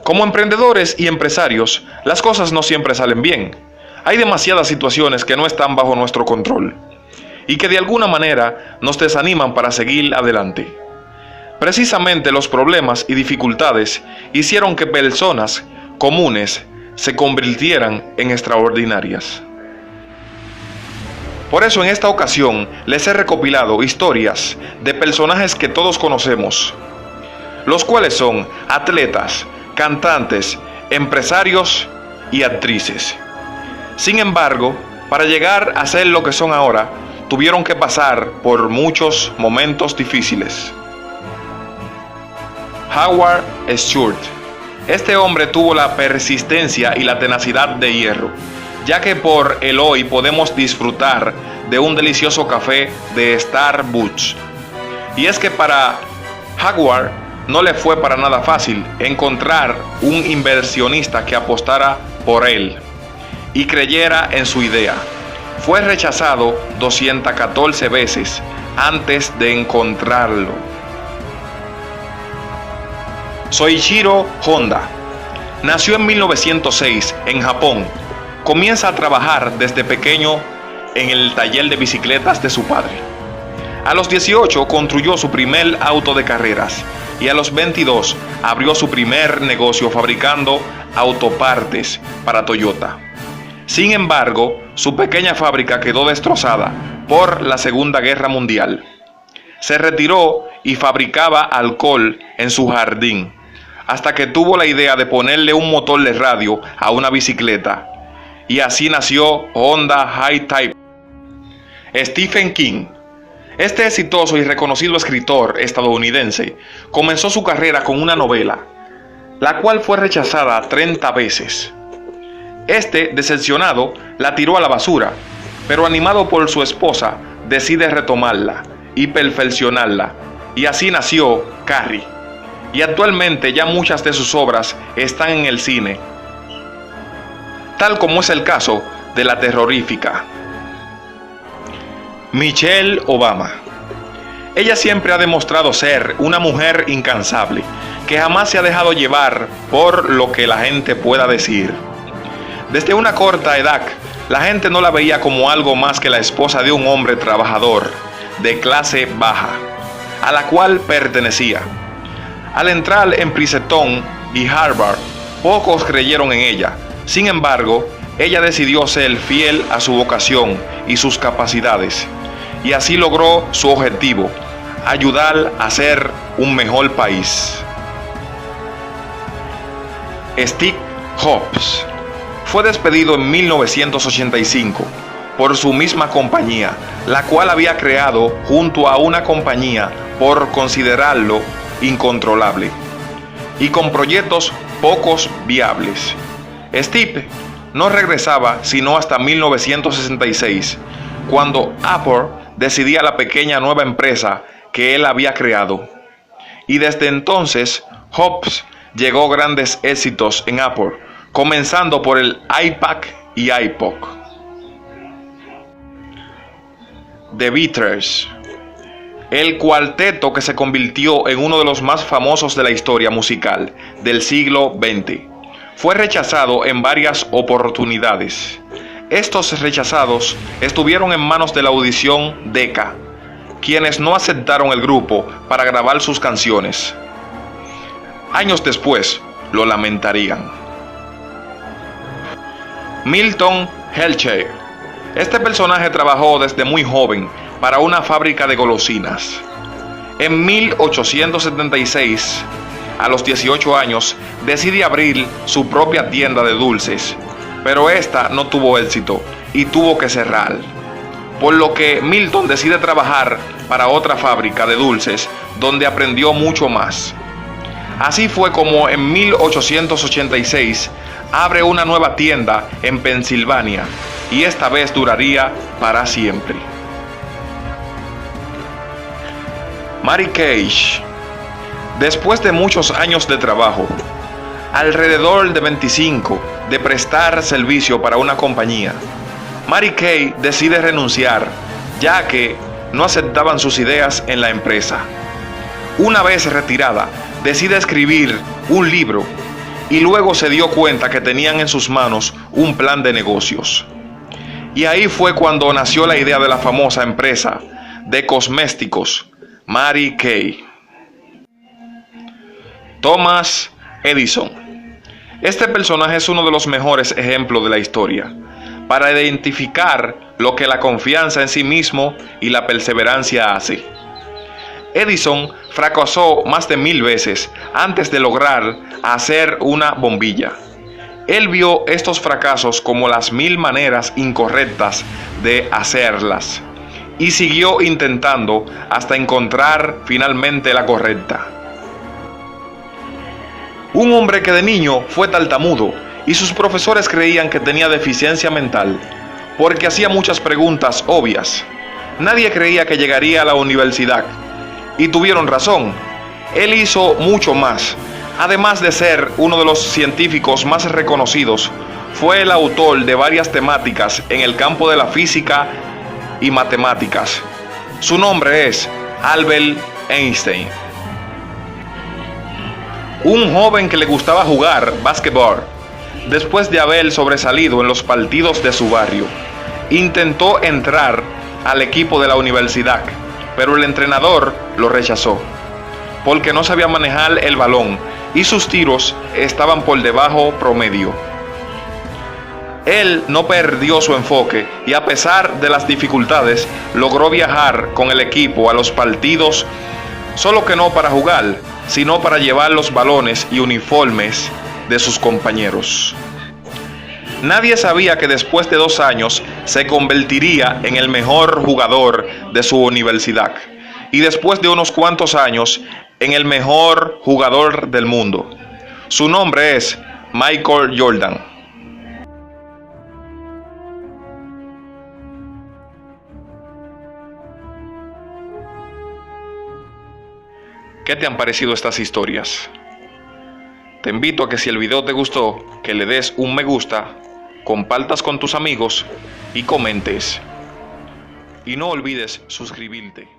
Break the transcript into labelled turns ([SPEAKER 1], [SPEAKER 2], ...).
[SPEAKER 1] Como emprendedores y empresarios, las cosas no siempre salen bien. Hay demasiadas situaciones que no están bajo nuestro control y que de alguna manera nos desaniman para seguir adelante. Precisamente los problemas y dificultades hicieron que personas comunes se convirtieran en extraordinarias. Por eso en esta ocasión les he recopilado historias de personajes que todos conocemos, los cuales son atletas, cantantes, empresarios y actrices. Sin embargo, para llegar a ser lo que son ahora, tuvieron que pasar por muchos momentos difíciles. Howard Stewart. Este hombre tuvo la persistencia y la tenacidad de hierro, ya que por el hoy podemos disfrutar de un delicioso café de Starbucks. Y es que para Howard no le fue para nada fácil encontrar un inversionista que apostara por él y creyera en su idea. Fue rechazado 214 veces antes de encontrarlo. Soichiro Honda. Nació en 1906 en Japón. Comienza a trabajar desde pequeño en el taller de bicicletas de su padre. A los 18 construyó su primer auto de carreras y a los 22 abrió su primer negocio fabricando autopartes para Toyota. Sin embargo, su pequeña fábrica quedó destrozada por la Segunda Guerra Mundial. Se retiró y fabricaba alcohol en su jardín, hasta que tuvo la idea de ponerle un motor de radio a una bicicleta. Y así nació Honda High Type. Stephen King. Este exitoso y reconocido escritor estadounidense comenzó su carrera con una novela, la cual fue rechazada 30 veces. Este, decepcionado, la tiró a la basura, pero animado por su esposa, decide retomarla y perfeccionarla, y así nació Carrie. Y actualmente ya muchas de sus obras están en el cine, tal como es el caso de la terrorífica Michelle Obama. Ella siempre ha demostrado ser una mujer incansable, que jamás se ha dejado llevar por lo que la gente pueda decir. Desde una corta edad, la gente no la veía como algo más que la esposa de un hombre trabajador, de clase baja, a la cual pertenecía. Al entrar en Princeton y Harvard, pocos creyeron en ella. Sin embargo, ella decidió ser fiel a su vocación y sus capacidades, y así logró su objetivo, ayudar a ser un mejor país. Steve Jobs fue despedido en 1985 por su misma compañía, la cual había creado junto a una compañía por considerarlo incontrolable y con proyectos pocos viables. Steve no regresaba sino hasta 1966, cuando Apple decidía la pequeña nueva empresa que él había creado. Y desde entonces, Jobs llegó a grandes éxitos en Apple, comenzando por el iPad y iPod. The Beatles. El cuarteto que se convirtió en uno de los más famosos de la historia musical del siglo XX. Fue rechazado en varias oportunidades. Estos rechazados estuvieron en manos de la audición Decca, quienes no aceptaron el grupo para grabar sus canciones. Años después, lo lamentarían. Milton Helcher. Este personaje trabajó desde muy joven para una fábrica de golosinas. En 1876, a los 18 años, decide abrir su propia tienda de dulces, pero esta no tuvo éxito y tuvo que cerrar, por lo que Milton decide trabajar para otra fábrica de dulces donde aprendió mucho más. Así fue como en 1886 abre una nueva tienda en Pensilvania, y esta vez duraría para siempre. Mary Cage. Después de muchos años de trabajo, alrededor de 25 de prestar servicio para una compañía, Mary Kay decide renunciar, ya que no aceptaban sus ideas en la empresa. Una vez retirada, decide escribir un libro y luego se dio cuenta que tenían en sus manos un plan de negocios. Y ahí fue cuando nació la idea de la famosa empresa de cosméticos Mary Kay. Thomas Edison. Este personaje es uno de los mejores ejemplos de la historia para identificar lo que la confianza en sí mismo y la perseverancia hace. Edison fracasó más de 1000 veces antes de lograr hacer una bombilla. Él vio estos fracasos como las 1000 maneras incorrectas de hacerlas y siguió intentando hasta encontrar finalmente la correcta. Un hombre que de niño fue tartamudo y sus profesores creían que tenía deficiencia mental porque hacía muchas preguntas obvias. Nadie creía que llegaría a la universidad y tuvieron razón. Él hizo mucho más. Además de ser uno de los científicos más reconocidos, fue el autor de varias temáticas en el campo de la física y matemáticas. Su nombre es Albert Einstein. Un joven que le gustaba jugar básquetbol, después de haber sobresalido en los partidos de su barrio, intentó entrar al equipo de la universidad, pero el entrenador lo rechazó, porque no sabía manejar el balón y sus tiros estaban por debajo promedio. Él no perdió su enfoque y a pesar de las dificultades logró viajar con el equipo a los partidos, solo que no para jugar, sino para llevar los balones y uniformes de sus compañeros. Nadie sabía que después de 2 años se convertiría en el mejor jugador de su universidad y después de unos cuantos años en el mejor jugador del mundo. Su nombre es Michael Jordan. ¿Qué te han parecido estas historias? Te invito a que si el video te gustó, que le des un me gusta, compartas con tus amigos y comentes. Y no olvides suscribirte.